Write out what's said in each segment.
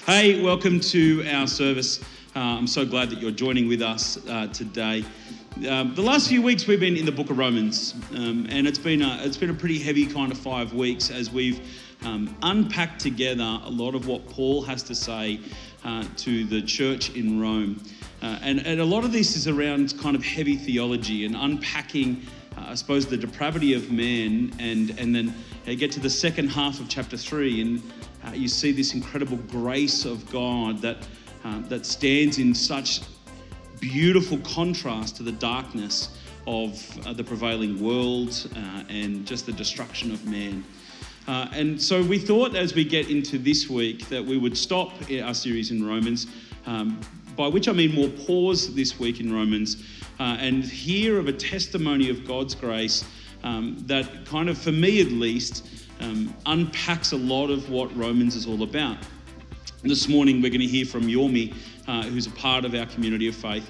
Hey, welcome to our service. I'm so glad that you're joining with us today. The last few weeks we've been in the book of Romans, and it's been a pretty heavy kind of 5 weeks as we've unpacked together a lot of what Paul has to say to the church in Rome. And a lot of this is around kind of heavy theology and unpacking, I suppose, the depravity of man, and then you get to the second half of chapter 3, and you see this incredible grace of God that stands in such beautiful contrast to the darkness of the prevailing world and just the destruction of man. And so we thought as we get into this week that we would stop our series in Romans, by which I mean we'll pause this week in Romans and hear of a testimony of God's grace that kind of, for me at least, unpacks a lot of what Romans is all about. This morning we're going to hear from Yormi, who's a part of our community of faith.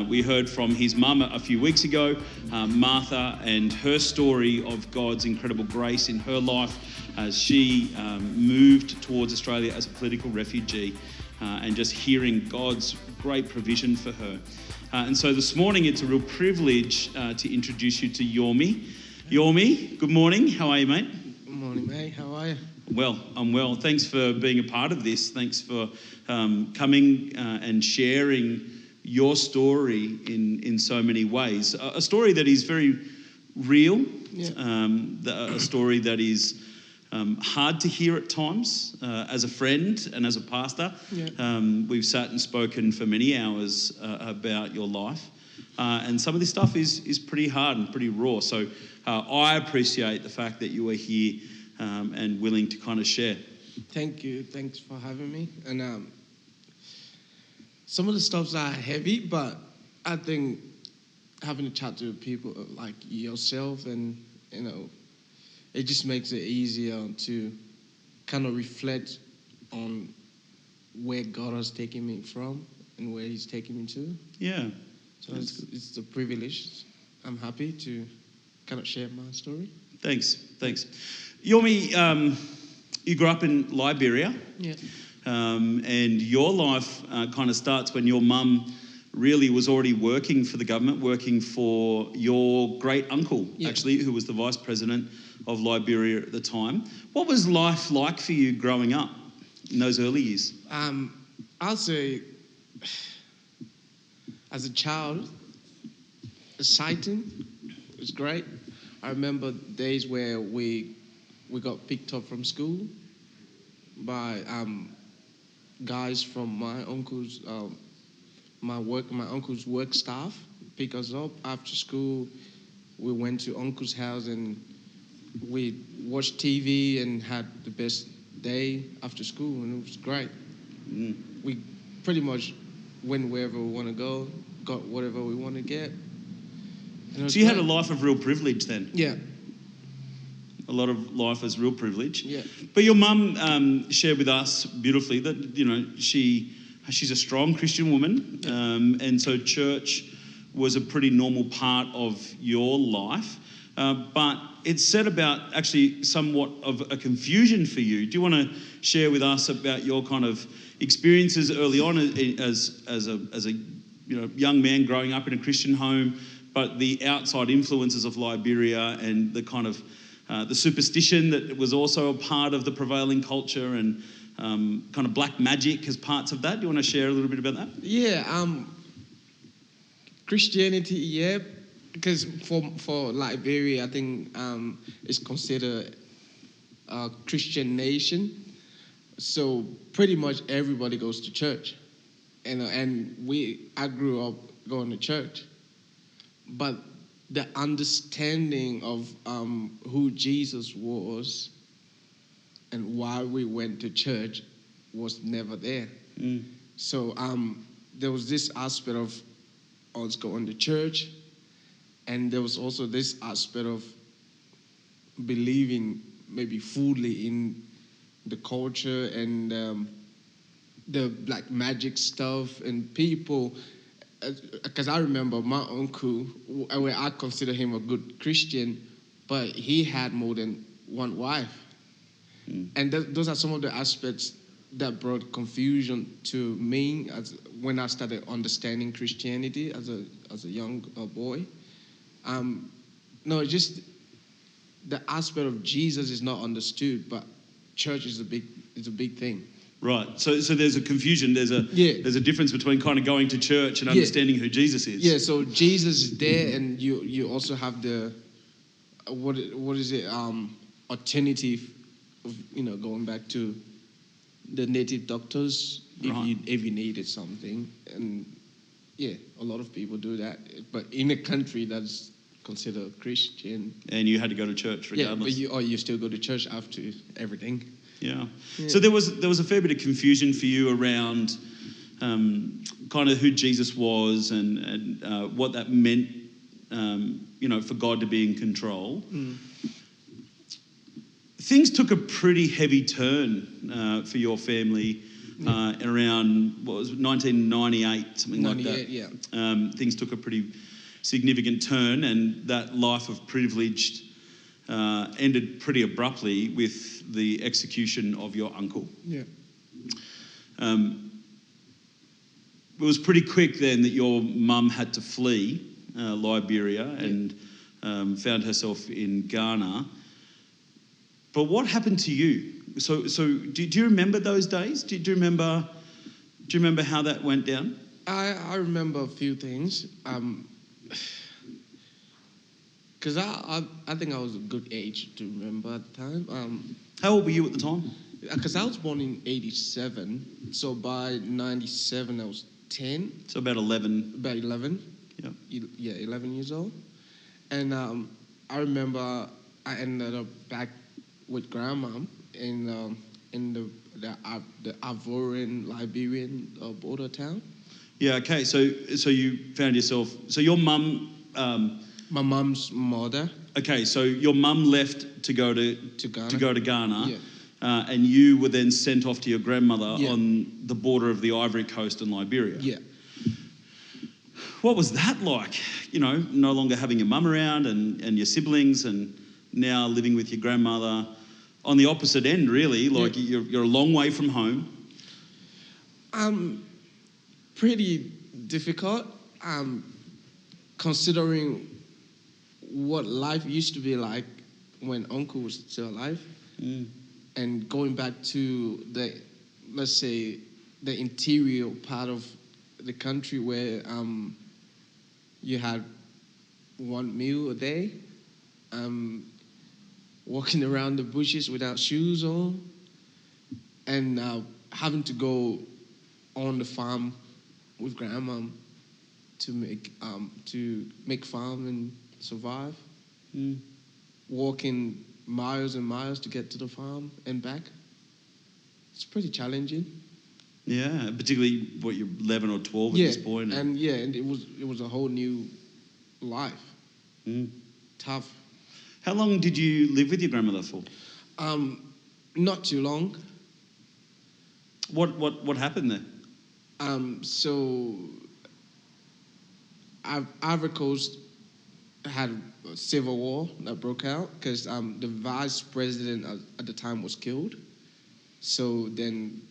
We heard from his mum a few weeks ago, Martha, and her story of God's incredible grace in her life as she moved towards Australia as a political refugee, and just hearing God's great provision for her. And so this morning it's a real privilege to introduce you to Yormi. Yormi, good morning. How are you, mate? Good morning, mate. How are you? Well, I'm well. Thanks for being a part of this. Thanks for coming and sharing your story in so many ways. A story that is very real, a story that is hard to hear at times. As a friend and as a pastor, we've sat and spoken for many hours about your life. And some of this stuff is pretty hard and pretty raw. So I appreciate the fact that you are here and willing to kind of share. Thank you. Thanks for having me. And some of the stuffs are heavy, but I think having a chat to people like yourself, and it just makes it easier to kind of reflect on where God has taken me from and where He's taking me to. Yeah. So it's a privilege. I'm happy to kind of share my story. Thanks. Yormi, you grew up in Liberia. Yeah. And your life kind of starts when your mum really was already working for the government, working for your great uncle, actually, who was the vice president of Liberia at the time. What was life like for you growing up in those early years? I'll say, as a child, exciting. It was great. I remember days where we got picked up from school by guys from my uncle's work staff. Pick us up after school. We went to uncle's house and we watched TV and had the best day after school, and it was great. We pretty much went wherever we want to go, got whatever we want to get. So you had a life of real privilege then? Yeah. A lot of life as real privilege. Yeah. But your mum shared with us beautifully that, she's a strong Christian woman, and so church was a pretty normal part of your life. But it set about actually somewhat of a confusion for you. Do you want to share with us about your kind of experiences early on as a young man growing up in a Christian home, but the outside influences of Liberia and the kind of the superstition that was also a part of the prevailing culture, and kind of black magic as parts of that? Do you want to share a little bit about that? Yeah, Christianity, because for Liberia, I think it's considered a Christian nation, so pretty much everybody goes to church, and I grew up going to church, but the understanding of who Jesus was and why we went to church was never there. So there was this aspect of us going to church, and there was also this aspect of believing maybe fully in the culture and the black magic stuff and people. Because I remember my uncle, where I consider him a good Christian, but he had more than one wife. And those are some of the aspects that brought confusion to me as when I started understanding Christianity as a young boy. No, just the aspect of Jesus is not understood, but church is a big thing. Right. So there's a confusion. There's a difference between kind of going to church and understanding who Jesus is. Yeah. So Jesus is there, and you also have the what is it? Alternative of going back to the native doctors if you needed something, and a lot of people do that. But in a country that's considered Christian, and you had to go to church regardless. Yeah, but you still go to church after everything. Yeah. So there was a fair bit of confusion for you around kind of who Jesus was and what that meant, for God to be in control. Things took a pretty heavy turn for your family around, 1998, something like that. Yeah. Things took a pretty significant turn, and that life of privilege ended pretty abruptly with the execution of your uncle. Yeah. It was pretty quick then that your mum had to flee Liberia and found herself in Ghana. But what happened to you? So do you remember those days? Do you remember how that went down? I remember a few things. Because I think I was a good age to remember at the time. How old were you at the time? Because I was born in 87, so by 97 I was 10. So about 11. About 11. Yeah. 11 years old. And I remember I ended up back with grandma in the Ivorian Liberian border town. Yeah. Okay. So you found yourself. So your mum. My mum's mother. Okay, so your mum left to go to Ghana, and you were then sent off to your grandmother on the border of the Ivory Coast and Liberia. Yeah. What was that like? No longer having your mum around and your siblings, and now living with your grandmother on the opposite end, really. Like you're a long way from home. Pretty difficult. Considering what life used to be like when Uncle was still alive, and going back to the interior part of the country where you had one meal a day, walking around the bushes without shoes on, and having to go on the farm with grandma to make farm and survive. Walking miles and miles to get to the farm and back. It's pretty challenging. Yeah, particularly you're 11 or 12 at this point. And it was a whole new life. Tough. How long did you live with your grandmother for? Not too long. What happened there? So Ivory Coast had a civil war that broke out because the vice president at the time was killed. So then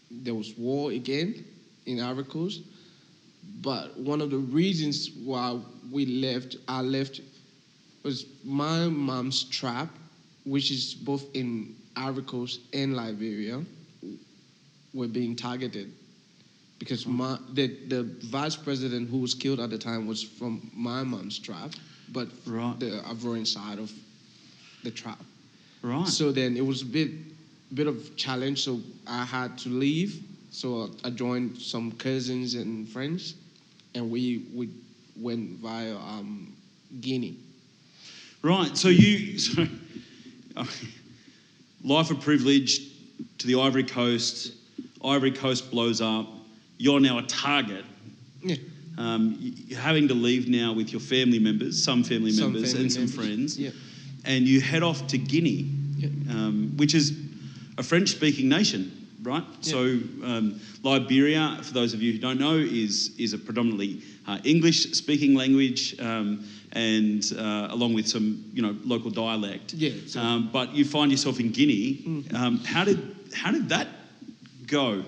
there was war again in Ivory Coast. But one of the reasons why I left, was my mom's trap, which is both in Ivory Coast and Liberia, were being targeted. Because the vice president who was killed at the time was from my mom's tribe, but the Ivorian side of the tribe. Right. So then it was a bit of challenge. So I had to leave. So I joined some cousins and friends, and we went via Guinea. Right. So life of privilege to the Ivory Coast. Ivory Coast blows up. You're now a target. Yeah. You're having to leave now with your family members, some family members and some friends. Yeah. And you head off to Guinea, which is a French-speaking nation, right? Yeah. So Liberia, for those of you who don't know, is a predominantly English-speaking language, and along with some local dialect. Yeah. But you find yourself in Guinea. How did did that go?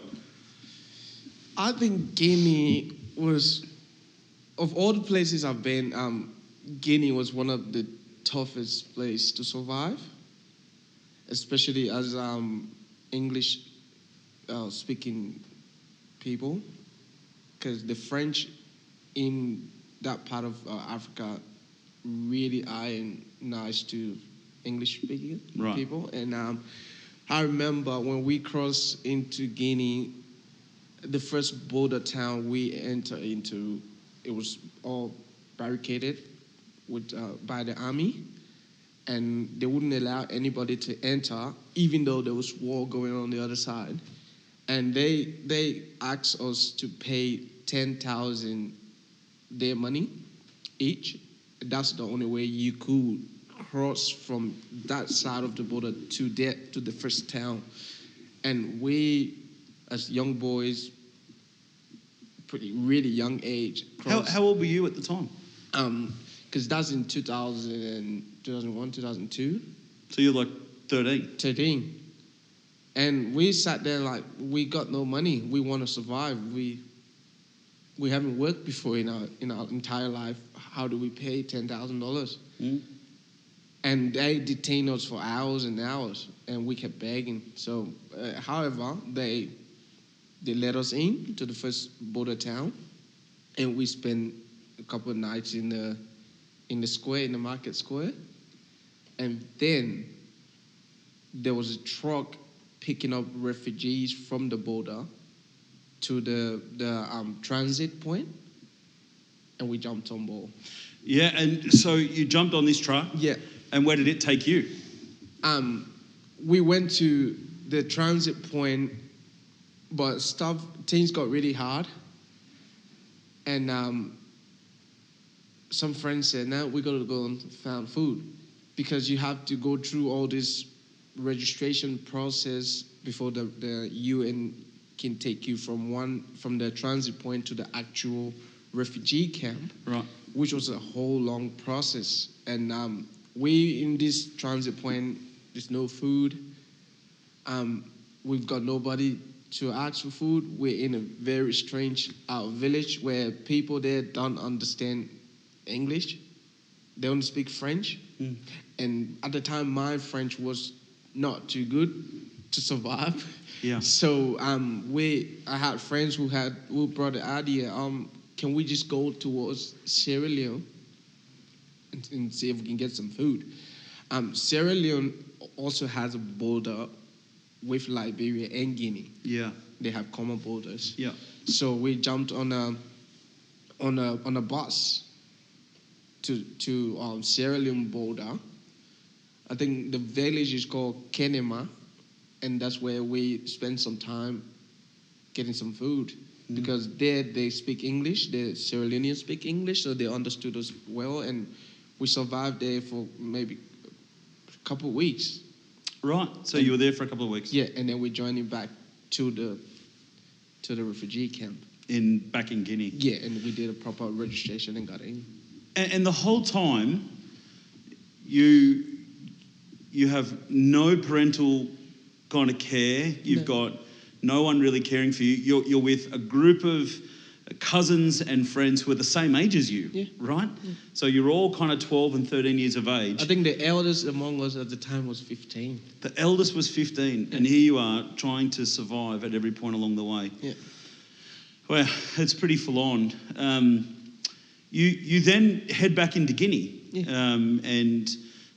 I think Guinea was, of all the places I've been, Guinea was one of the toughest places to survive, especially as English speaking people, because the French in that part of Africa really are nice to English speaking people. And I remember when we crossed into Guinea, the first border town we entered into, it was all barricaded with by the army, and they wouldn't allow anybody to enter, even though there was war going on the other side. And they asked us to pay 10,000 their money each. That's the only way you could cross from that side of the border to the first town. And we, as young boys, really young age. How old were you at the time? Because that's in 2001, 2002. So you're like 13? 13. And we sat there like, we got no money. We want to survive. We haven't worked before in our entire life. How do we pay $10,000? And they detained us for hours and hours, and we kept begging. So, however, they let us in to the first border town, and we spent a couple of nights in the square, in the market square. And then there was a truck picking up refugees from the border to the transit point, and we jumped on board. Yeah, and so you jumped on this truck? Yeah. And where did it take you? We went to the transit point, but things got really hard. And some friends said, now we got to go and find food, because you have to go through all this registration process before the UN can take you from the transit point to the actual refugee camp, right? Which was a whole long process. And we in this transit point, there's no food. We've got nobody to ask for food. We're in a very strange village where people there don't understand English. They only speak French. And at the time, my French was not too good to survive. Yeah. So I had friends who brought the idea, can we just go towards Sierra Leone and see if we can get some food? Sierra Leone also has a border with Liberia and Guinea. Yeah. They have common borders. Yeah. So we jumped on a bus to Sierra Leone border. I think the village is called Kenema, and that's where we spent some time getting some food. Because there they speak English, the Sierra Leoneans speak English, so they understood us well, and we survived there for maybe a couple of weeks. Right, so you were there for a couple of weeks? Yeah, and then we joined him back to the refugee camp. Back in Guinea? Yeah, and we did a proper registration and got in. And the whole time, you have no parental kind of care. You've got no one really caring for you. You're with a group of cousins and friends who are the same age as you, right? Yeah. So you're all kind of 12 and 13 years of age. I think the eldest among us at the time was 15. The eldest was 15, and here you are trying to survive at every point along the way. Yeah. Well, it's pretty full on. You then head back into Guinea, and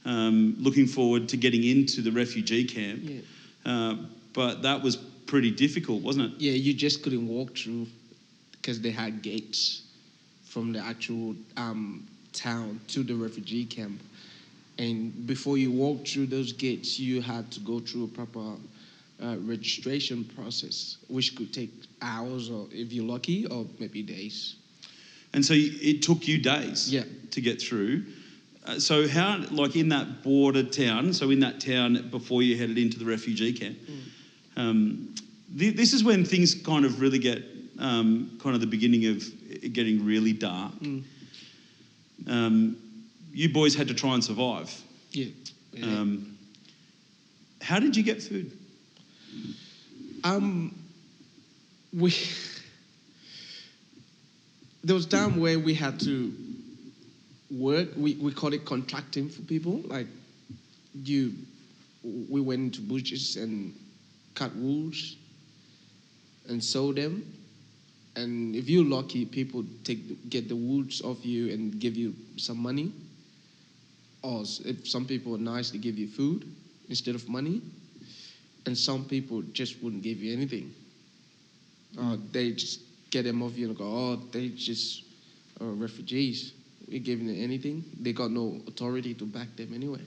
looking forward to getting into the refugee camp. Yeah. But that was pretty difficult, wasn't it? Yeah, you just couldn't walk through because they had gates from the actual town to the refugee camp. And before you walked through those gates, you had to go through a proper registration process, which could take hours, or if you're lucky, or maybe days. And so it took you days to get through. So how, like in that border town, so in that town before you headed into the refugee camp, this is when things kind of really get kind of the beginning of it getting really dark. You boys had to try and survive. Yeah. How did you get food? We there was time where we had to work. We call it contracting for people. Like we went into bushes and cut woods and sow them. And if you're lucky, people get the woods off you and give you some money. Or if some people are nice, they give you food instead of money. And some people just wouldn't give you anything. They just get them off you and go, oh, they just are refugees. We're giving them anything. They got no authority to back them anyway.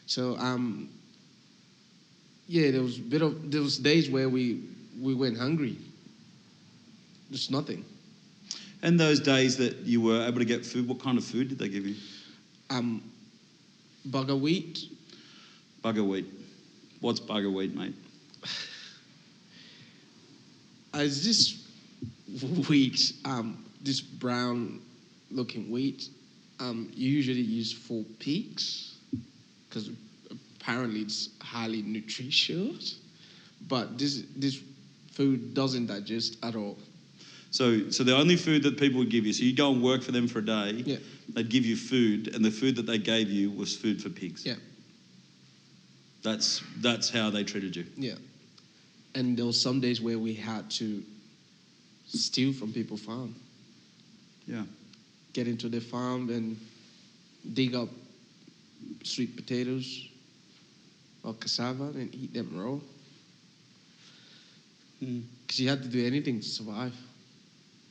So, there was days where we went hungry. There's nothing. And those days that you were able to get food, what kind of food did they give you? Bugger wheat. Bugger wheat. What's bugger wheat, mate? It's this wheat, this brown-looking wheat. You usually use for pigs because apparently it's highly nutritious. But this food doesn't digest at all. So the only food that people would give you, so you go and work for them for a day, they'd give you food, and the food that they gave you was food for pigs. Yeah. That's how they treated you. Yeah. And there was some days where we had to steal from people's farm. Yeah. Get into their farm and dig up sweet potatoes or cassava and eat them raw. Because you had to do anything to survive.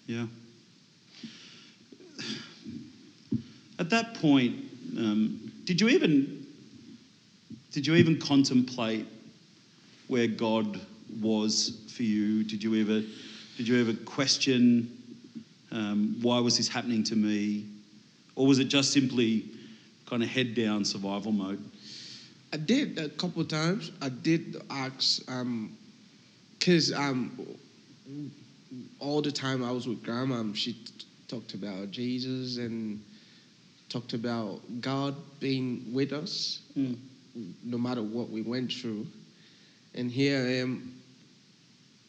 Yeah. At that point, did you even contemplate where God was for you? Did you ever question why was this happening to me, or was it just simply kind of head down survival mode? I did a couple of times. I did ask, because all the time I was with Grandma, she talked about Jesus and talked about God being with us no matter what we went through. And here I am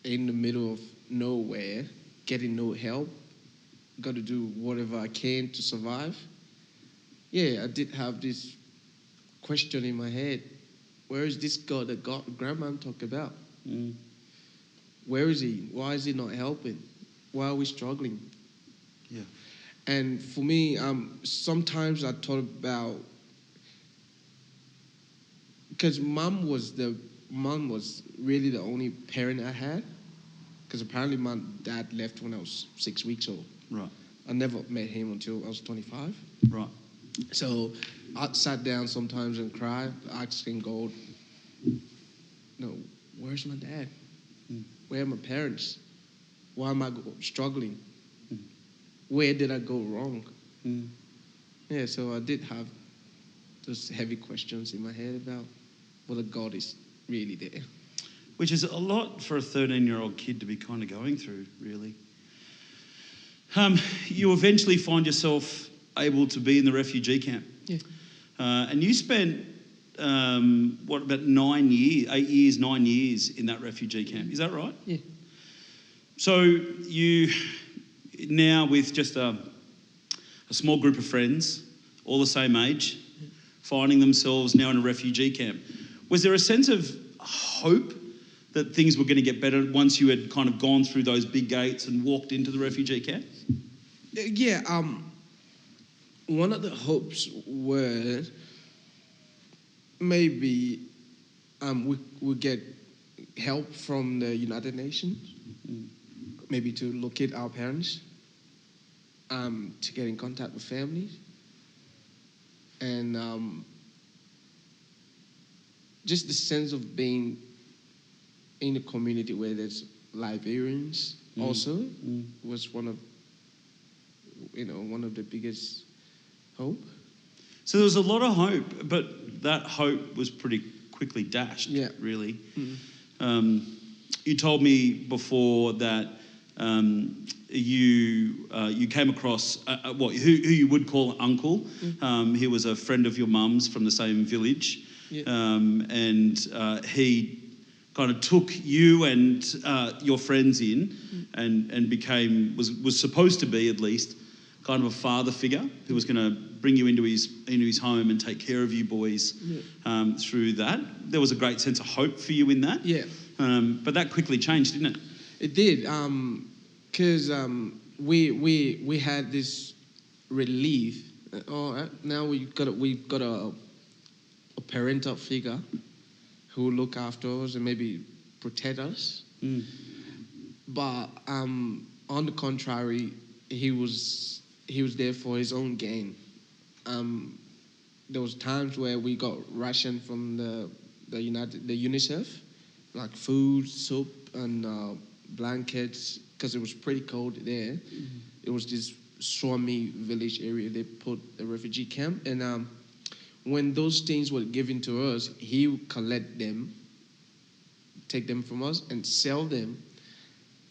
in the middle of nowhere, getting no help, got to do whatever I can to survive. Yeah, I did have this question in my head. Where is this God that Grandma talked about? Where is he? Why is he not helping? Why are we struggling? Yeah. And for me, sometimes I thought about, because mom was really the only parent I had, because apparently my dad left when I was 6 weeks old. Right. I never met him until I was 25. Right. So I sat down sometimes and cried, asking God, where's my dad? Where are my parents? Why am I struggling? Where did I go wrong? Yeah, so I did have those heavy questions in my head about whether God is really there. Which is a lot for a 13-year-old kid to be kind of going through, really. You eventually find yourself able to be in the refugee camp. Yeah. And you spent, about 9 years, 9 years in that refugee camp. Is that right? Yeah. So you, now with just a small group of friends, all the same age, finding themselves now in a refugee camp. Was there a sense of hope that things were going to get better once you had kind of gone through those big gates and walked into the refugee camp? Yeah, one of the hopes were maybe we get help from the United Nations, maybe to locate our parents, to get in contact with families, and just the sense of being in a community where there's Liberians also was one of the biggest hope. So there was a lot of hope, but that hope was pretty quickly dashed, really. You told me before that you came across who you would call an uncle. He was a friend of your mum's from the same village, and he kind of took you and your friends in, and was supposed to be, at least, kind of a father figure who was going to bring you into his home and take care of you boys through that. There was a great sense of hope for you in that. Yeah. But that quickly changed, didn't it? It did, because we had this relief. Now we've got a parental figure who will look after us and maybe protect us. But on the contrary, he was there for his own gain. There was times where we got ration from the UNICEF, like food, soap, and blankets, because it was pretty cold there. It was this Swami village area. They put a refugee camp, and when those things were given to us, he would collect them, take them from us, and sell them,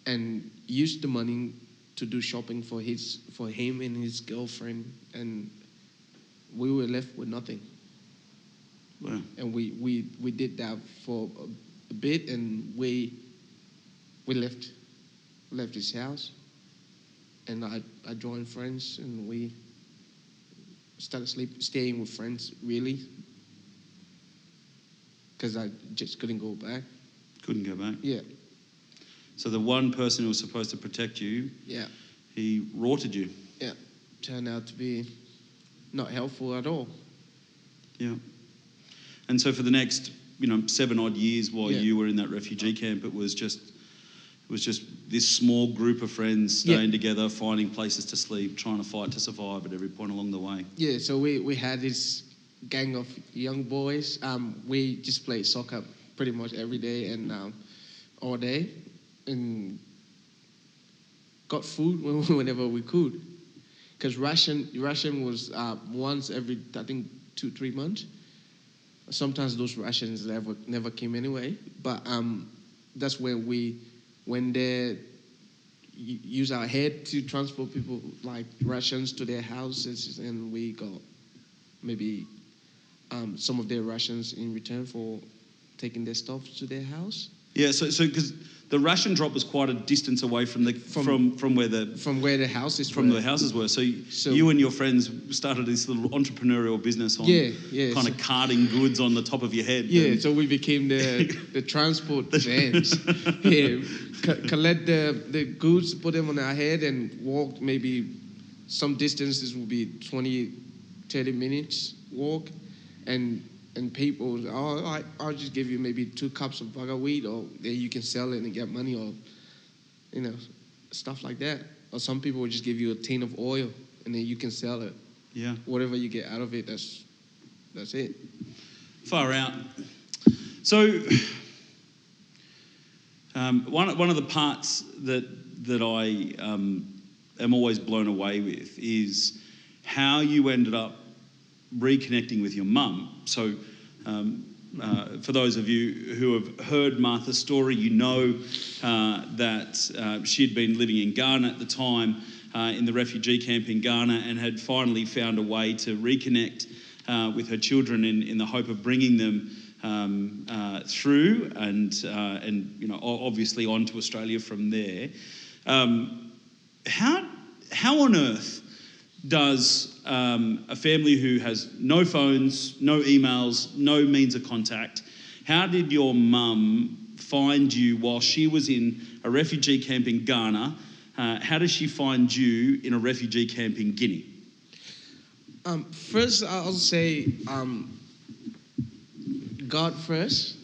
and use the money to do shopping for him and his girlfriend, and we were left with nothing. Wow. And we did that for a bit, and we left his house, and I joined friends, and we started staying with friends, really, because I just couldn't go back. Couldn't go back. Yeah. So the one person who was supposed to protect you, he rorted you. Yeah, turned out to be not helpful at all. Yeah. And so for the next, 7 odd years while you were in that refugee camp, it was just this small group of friends staying together, finding places to sleep, trying to fight to survive at every point along the way. Yeah, so we had this gang of young boys. We just played soccer pretty much every day and all day, and got food whenever we could. Because ration was once every, I think, 2-3 months. Sometimes those rations never came anyway. But that's when we went there, use our head to transport people like rations to their houses, and we got maybe some of their rations in return for taking their stuff to their house. Yeah, so because the ration drop was quite a distance away from where the houses were. So you and your friends started this little entrepreneurial business on kind of carting goods on the top of your head. Yeah, so we became the transport vans. Collect the goods, put them on our head, and walk maybe some distances would be 20-30 minutes walk, and people, I'll just give you maybe 2 cups of bugger wheat, or you can sell it and get money, or stuff like that. Or some people will just give you a tin of oil, and then you can sell it. Yeah. Whatever you get out of it, that's it. Far out. So one of the parts that I am always blown away with is how you ended up reconnecting with your mum. So for those of you who have heard Martha's story, you know that she'd been living in Ghana at the time, in the refugee camp in Ghana, and had finally found a way to reconnect with her children in the hope of bringing them through and obviously on to Australia from there. How on earth does a family who has no phones, no emails, no means of contact, how did your mum find you while she was in a refugee camp in Ghana? How does she find you in a refugee camp in Guinea? First, I'll say God first,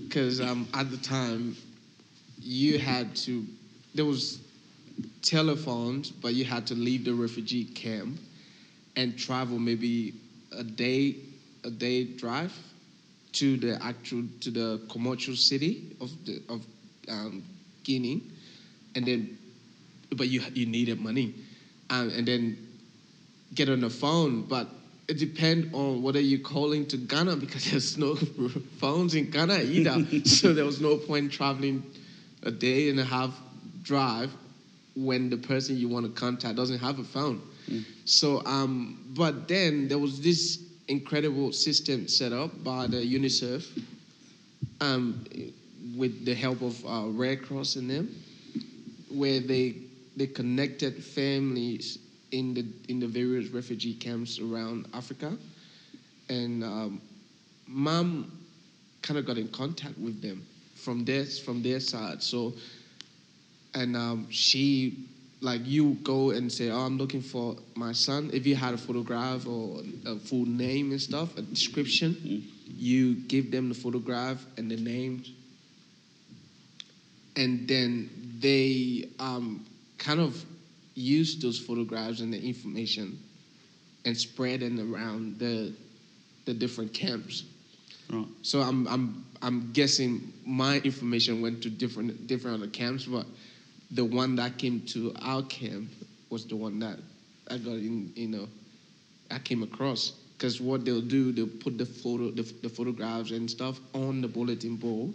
because at the time there was telephones, but you had to leave the refugee camp and travel maybe a day drive to the commercial city of Guinea, but you needed money, and then get on the phone. But it depends on whether you're calling to Ghana, because there's no phones in Ghana either. So there was no point traveling a day and a half drive when the person you want to contact doesn't have a phone. So, but then there was this incredible system set up by the UNICEF um, with the help of Red Cross and them, where they connected families in the various refugee camps around Africa, and mom kind of got in contact with them from their side. So, and she, like, you go and say, oh, I'm looking for my son. If you had a photograph or a full name and stuff, a description, you give them the photograph and the name, and then they kind of use those photographs and the information and spread it around the different camps. Right. So I'm guessing my information went to different other camps, but the one that came to our camp was the one that I got I came across. Because what they'll do, they'll put the photographs and stuff on the bulletin board.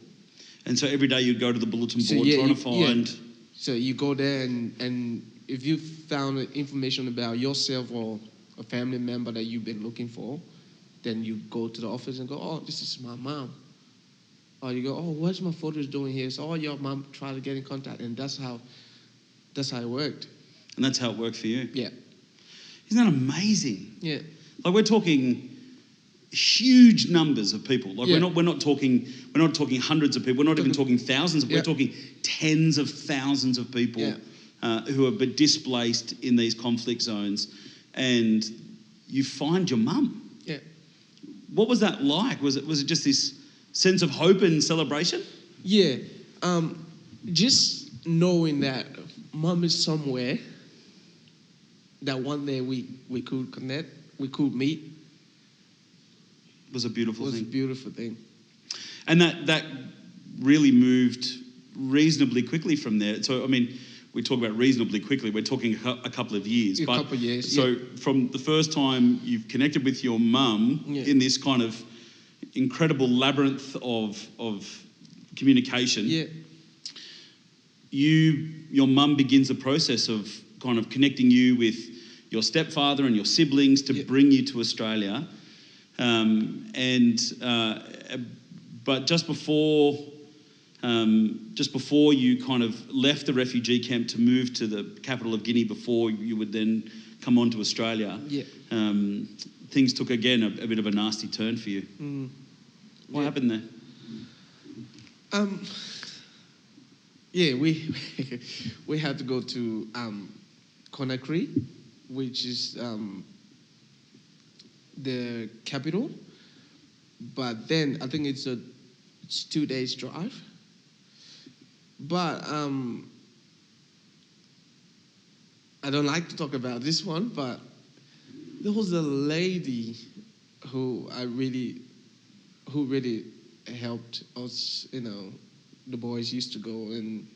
And so every day you'd go to the bulletin board trying to find... Yeah. So you go there and if you found information about yourself or a family member that you've been looking for, then you go to the office and go, oh, this is my mom. Or you go, oh, what's my photos doing here? So, oh, your mom tried to get in contact. And that's how it worked. And that's how it worked for you? Yeah. Isn't that amazing? Yeah. Like, we're talking huge numbers of people. Like, we're not talking hundreds of people. We're not even talking thousands. We're talking tens of thousands of people who are displaced in these conflict zones. And you find your mum. Yeah. What was that like? Was it just this sense of hope and celebration? Yeah. Just knowing that mom is somewhere, that one day we could connect, we could meet. Was a beautiful thing. Was a beautiful thing. And that really moved reasonably quickly from there. So, I mean, we talk about reasonably quickly, we're talking a couple of years. A couple of years, So from the first time you've connected with your mum in this kind of incredible labyrinth of communication, your mum begins a process of kind of connecting you with your stepfather and your siblings to bring you to Australia. But just before you kind of left the refugee camp to move to the capital of Guinea, before you would then come on to Australia, things took again a bit of a nasty turn for you. What happened there? We had to go to Conakry, which is the capital. But then I think it's 2 days drive. But I don't like to talk about this one, but there was a lady who really helped us. You know, the boys used to go and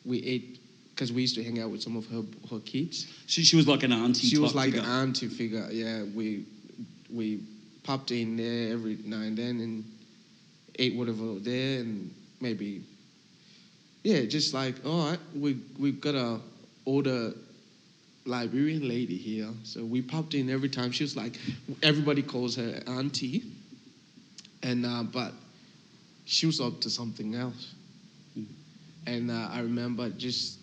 we ate, because we used to hang out with some of her kids. She was like an auntie. She was like figure. an auntie figure. Yeah, we popped in there every now and then and ate whatever there, and maybe, just like, all right, we've got a older Liberian lady here, so we popped in every time. She was like, everybody calls her auntie, and but she was up to something else. And I remember just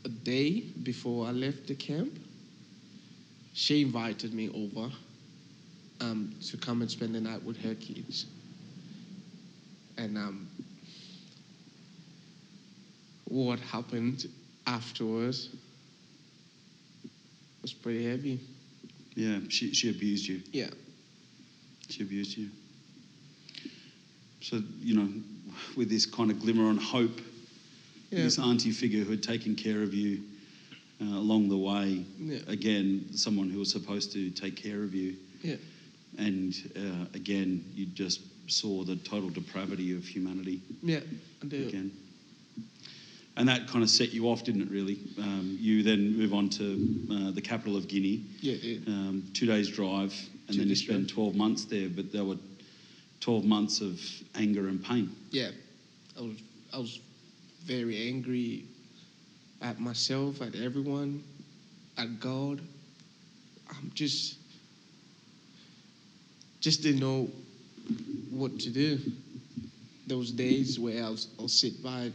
a day before I left the camp, she invited me over to come and spend the night with her kids. And what happened afterwards was pretty heavy. Yeah, she abused you. Yeah. She abused you. So, you know, with this kind of glimmer on hope, this auntie figure who had taken care of you along the way, again, someone who was supposed to take care of you. Yeah. And again, you just saw the total depravity of humanity. Yeah, I did. Again. And that kind of set you off, didn't it, really? You then move on to the capital of Guinea. Yeah, yeah. 2 days drive, and then you spend 12 months there, but there were 12 months of anger and pain. Yeah, I was very angry at myself, at everyone, at God. I'm just didn't know what to do. those days where I'll sit by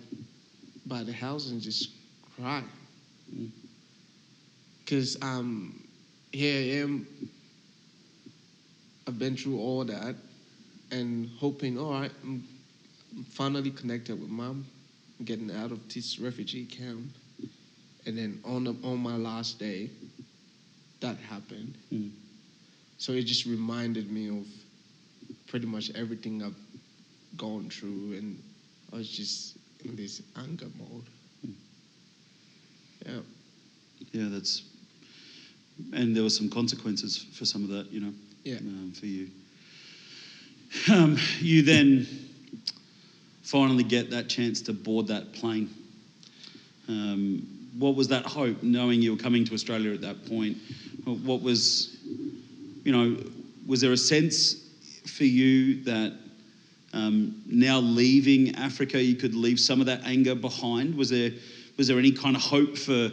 the house and just cry. Because here I am, I've been through all that and hoping, all right, I'm finally connected with mom, getting out of this refugee camp. And then on my last day, that happened. So it just reminded me of pretty much everything I've gone through, and I was just in this anger mode. Yeah. Yeah, and there were some consequences for some of that, Yeah. for you. You then finally get that chance to board that plane. What was that hope, knowing you were coming to Australia at that point? What was, was there a sense for you that now leaving Africa, you could leave some of that anger behind? Was there any kind of hope for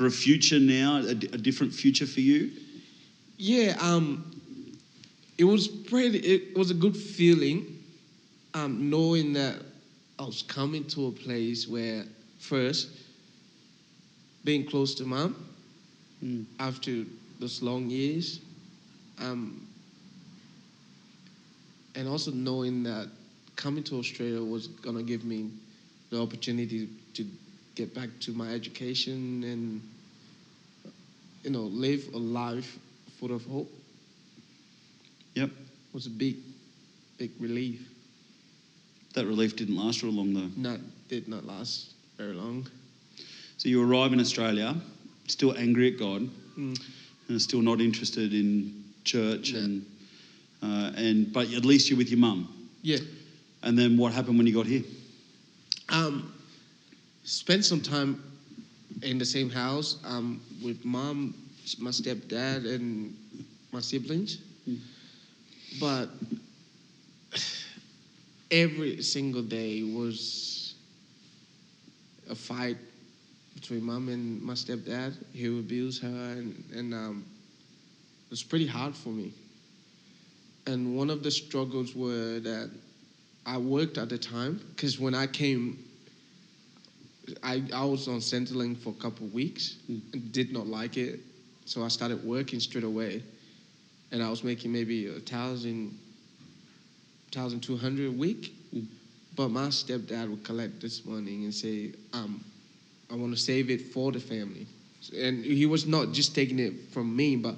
a future now, a different future for you? Yeah, it was a good feeling, knowing that I was coming to a place where, first, being close to mom after those long years, and also knowing that coming to Australia was gonna give me the opportunity to get back to my education and live a life full of hope. Yep. It was a big relief. That relief didn't last real long, though. Did not last very long. So you arrive in Australia, still angry at God, and still not interested in church, but at least you're with your mum. Yeah. And then what happened when you got here? Spent some time in the same house with mom, my stepdad, and my siblings. But every single day was a fight between mom and my stepdad. He would abuse her, and it was pretty hard for me. And one of the struggles were that I worked at the time, because when I came, I was on Centrelink for a couple of weeks and did not like it. So I started working straight away. And I was making maybe 1,200 a week. But my stepdad would collect this money and say, I want to save it for the family. And he was not just taking it from me, but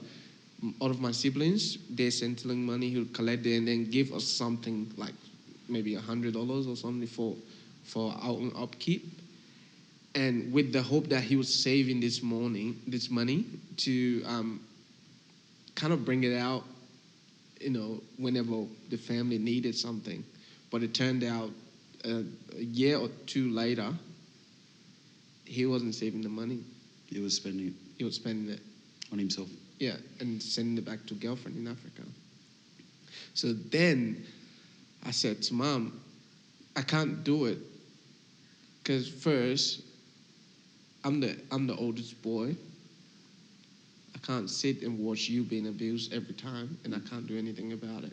all of my siblings, their Centrelink money, he would collect it and then give us something like maybe $100 or something for our own upkeep. And with the hope that he was saving this money to kind of bring it out, whenever the family needed something. But it turned out a year or two later, he wasn't saving the money. He was spending it. He was spending it. On himself. Yeah, and sending it back to girlfriend in Africa. So then I said to mom, I can't do it. Because first, I'm the oldest boy. I can't sit and watch you being abused every time, and I can't do anything about it.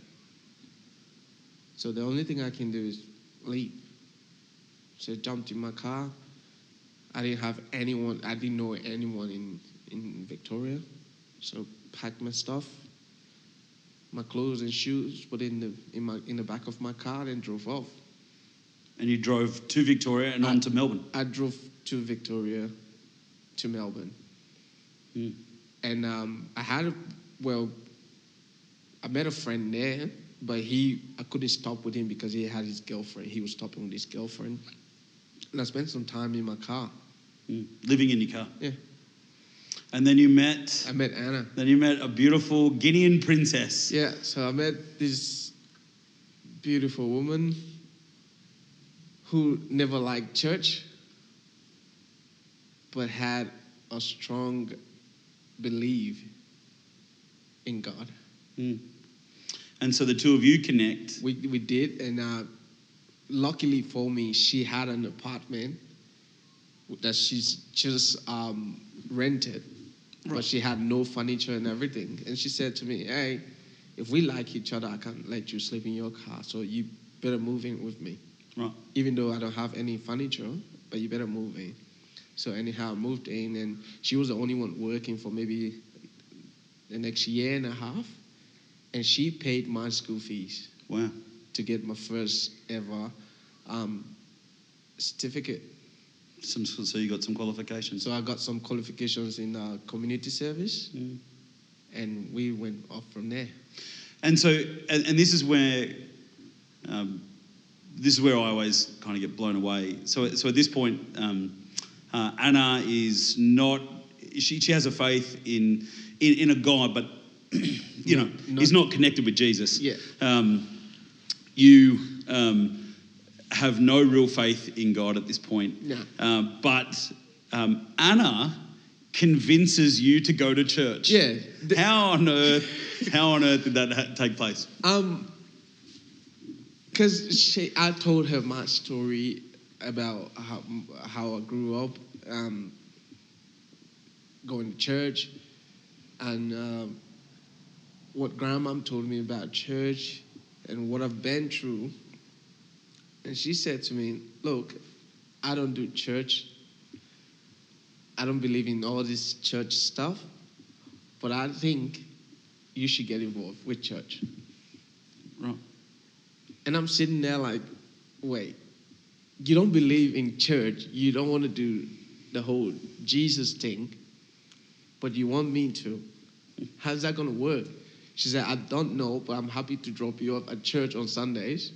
So the only thing I can do is leave. So I jumped in my car. I didn't have anyone. I didn't know anyone in Victoria. So packed my stuff, my clothes and shoes, put it in the back of my car, and drove off. And you drove to Victoria and on to Melbourne? I drove to Victoria, to Melbourne. And I met a friend there, but I couldn't stop with him because he had his girlfriend. He was stopping with his girlfriend. And I spent some time in my car. Living in your car? Yeah. And then you met... I met Anna. Then you met a beautiful Guinean princess. Yeah, so I met this beautiful woman who never liked church, but had a strong belief in God. And so the two of you connect. We did, and luckily for me, she had an apartment that she's just rented, but she had no furniture and everything. And she said to me, hey, if we like each other, I can't let you sleep in your car, so you better move in with me. Right. Even though I don't have any furniture, but you better move in. So anyhow, I moved in, and she was the only one working for maybe the next year and a half, and she paid my school fees. Wow. To get my first ever certificate. So you got some qualifications. So I got some qualifications in community service, and we went off from there. And so, and this is where I always kind of get blown away. So at this point, Anna is not. She has a faith in a God, but is not connected with Jesus. Yeah. You have no real faith in God at this point. No. But Anna convinces you to go to church. Yeah. How on earth did that take place? Because I told her my story about how I grew up, going to church, and what grandmom told me about church and what I've been through. And she said to me, look, I don't do church. I don't believe in all this church stuff, but I think you should get involved with church. Right. And I'm sitting there like, wait, you don't believe in church, you don't want to do the whole Jesus thing, but you want me to. How's that going to work? She said, I don't know, but I'm happy to drop you off at church on Sundays.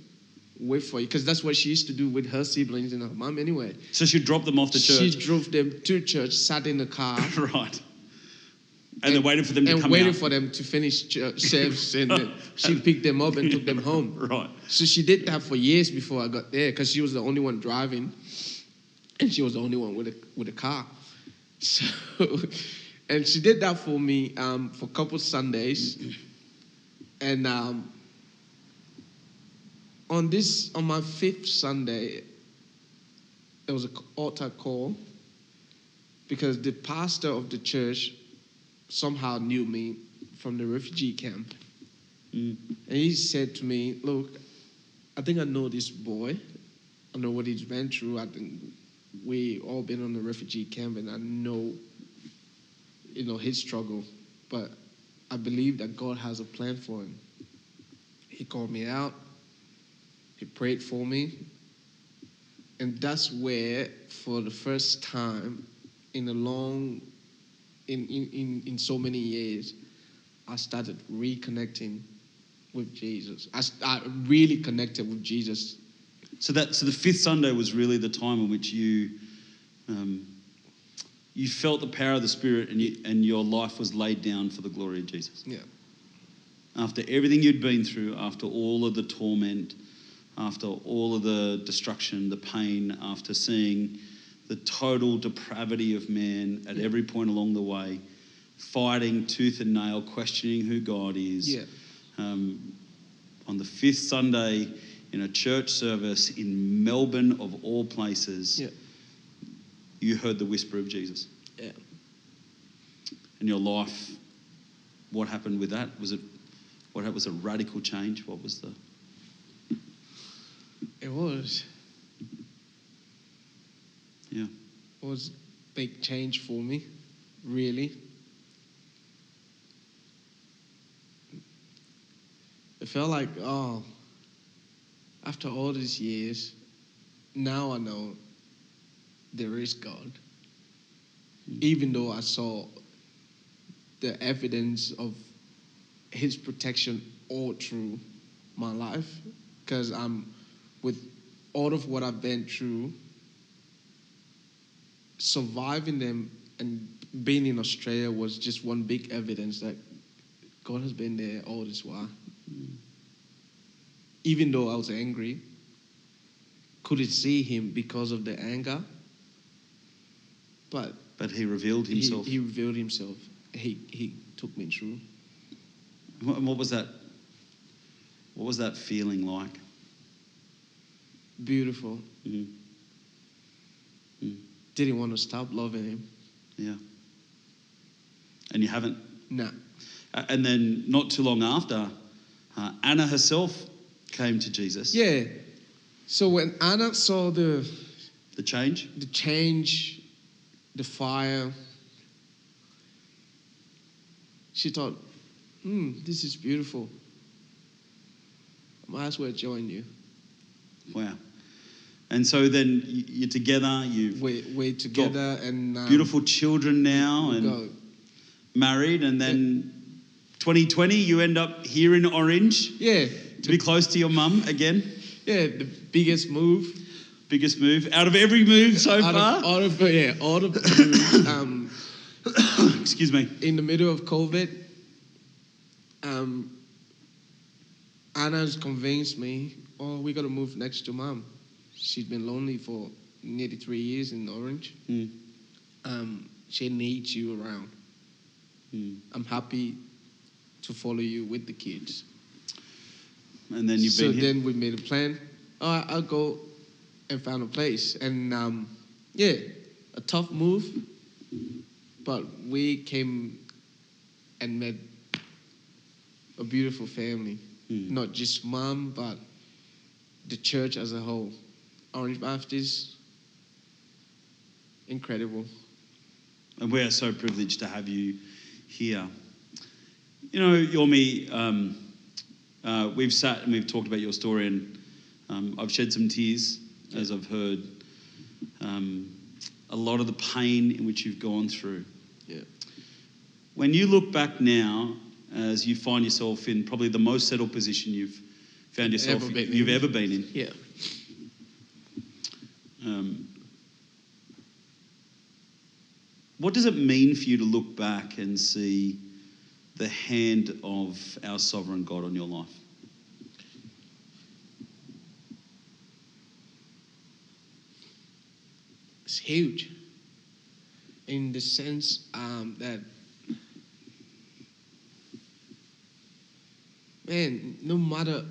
Wait for you, because that's what she used to do with her siblings and her mom anyway. So she dropped them off to church? She drove them to church, sat in the car. Right. And then waited for them to come out? And waited for them to finish service, and then she picked them up and took them home. Right. So she did that for years before I got there, because she was the only one driving, and she was the only one with a car. So, and she did that for me for a couple Sundays. And on my fifth Sunday, there was an altar call, because the pastor of the church somehow knew me from the refugee camp. And he said to me, look, I think I know this boy. I know what he's been through. I think we all been on the refugee camp, and I know, his struggle. But I believe that God has a plan for him. He called me out. He prayed for me. And that's where, for the first time in so many years, I started reconnecting with Jesus. I really connected with Jesus. So the fifth Sunday was really the time in which you felt the power of the Spirit, and your life was laid down for the glory of Jesus. Yeah. After everything you'd been through, after all of the torment, after all of the destruction, the pain, after seeing the total depravity of man at every point along the way, fighting tooth and nail, questioning who God is. Yeah. On the fifth Sunday in a church service in Melbourne, of all places, you heard the whisper of Jesus. Yeah. And your life, what happened with that? Was it a radical change? What was the... It was. Yeah. It was a big change for me, really. It felt like, after all these years, now I know there is God. Even though I saw the evidence of his protection all through my life, because with all of what I've been through, surviving them and being in Australia was just one big evidence that God has been there all this while. Even though I was angry, couldn't see him because of the anger, but he revealed himself. He revealed himself. He took me through. What was that? What was that feeling like? Beautiful. Didn't want to stop loving him. Yeah. And you haven't? Nah. And then not too long after, Anna herself came to Jesus. Yeah. So when Anna saw the change, the fire, she thought, this is beautiful. I might as well join you. Wow. And so then you're together, we're together, and beautiful children now, and married, and then 2020 you end up here in Orange. Yeah. To be close to your mum again. Yeah, the biggest move. Out of every move so far. All of the moves. Excuse me. In the middle of COVID, Anna's convinced me, we got to move next to Mom. She's been lonely for nearly 3 years in Orange. She needs you around. I'm happy to follow you with the kids. And then you've been here. So then we made a plan. I'll go and found a place. And a tough move, but we came and met a beautiful family. Not just Mom, but the church as a whole. Orange Baptist, incredible. And we are so privileged to have you here. You know, Yormi, we've sat and we've talked about your story, and I've shed some tears as I've heard a lot of the pain in which you've gone through. Yeah. When you look back now, as you find yourself in probably the most settled position you've found yourself you've ever been in. Yeah. What does it mean for you to look back and see the hand of our sovereign God on your life? It's huge. In the sense that, man, no matter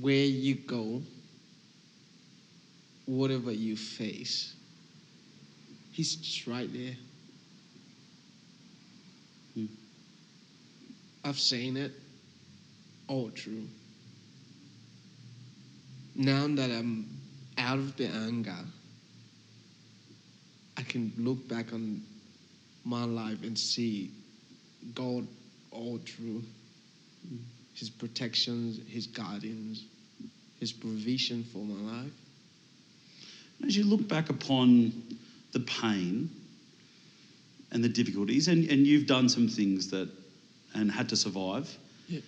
where you go, whatever you face, He's just right there. I've seen it all through. Now that I'm out of the anger, I can look back on my life and see God all through. His protections, His guidance, His provision for my life. As you look back upon the pain and the difficulties, and you've done some things and had to survive. Yeah.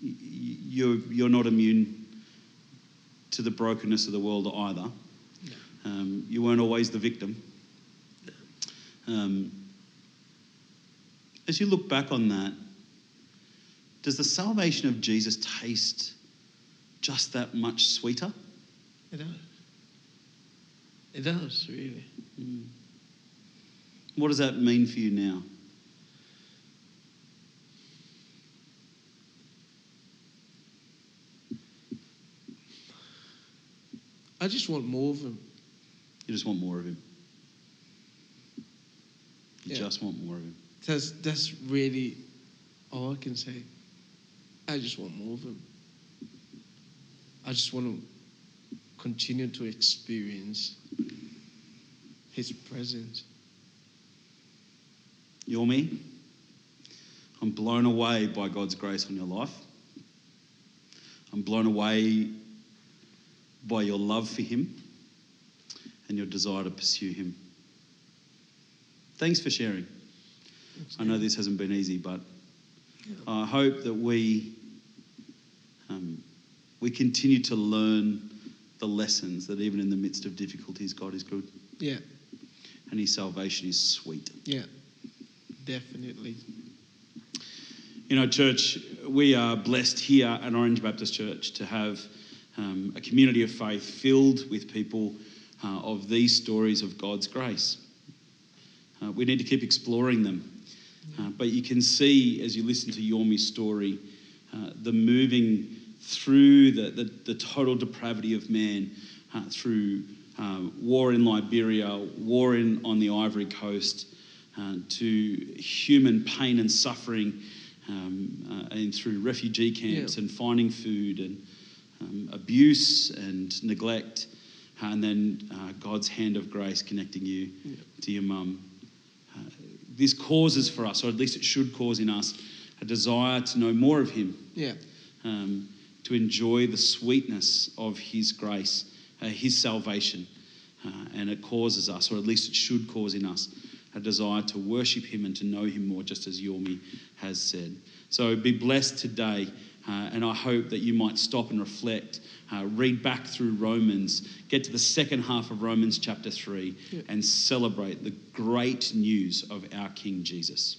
You're not immune to the brokenness of the world either. No. You weren't always the victim. No. As you look back on that, does the salvation of Jesus taste just that much sweeter? It does. It does, really. What does that mean for you now? I just want more of Him. You just want more of Him. You just want more of Him. That's really all I can say. I just want more of Him. I just want to continue to experience His presence. Yormi, I'm blown away by God's grace on your life. I'm blown away by your love for Him and your desire to pursue Him. Thanks for sharing. I know this hasn't been easy, but I hope that we continue to learn the lessons that even in the midst of difficulties, God is good. Yeah. And His salvation is sweet. Yeah, definitely. You know, church, we are blessed here at Orange Baptist Church to have a community of faith filled with people of these stories of God's grace. We need to keep exploring them. But you can see, as you listen to Yormi's story, the moving through the total depravity of man, through war in Liberia, war on the Ivory Coast, to human pain and suffering and through refugee camps and finding food and abuse and neglect, and then God's hand of grace connecting you to your mum. This causes for us, or at least it should cause in us, a desire to know more of him, to enjoy the sweetness of his grace, his salvation. And it causes us, or at least it should cause in us, a desire to worship him and to know him more, just as Yormi has said. So be blessed today, and I hope that you might stop and reflect, read back through Romans, get to the second half of Romans chapter 3, and celebrate the great news of our King Jesus.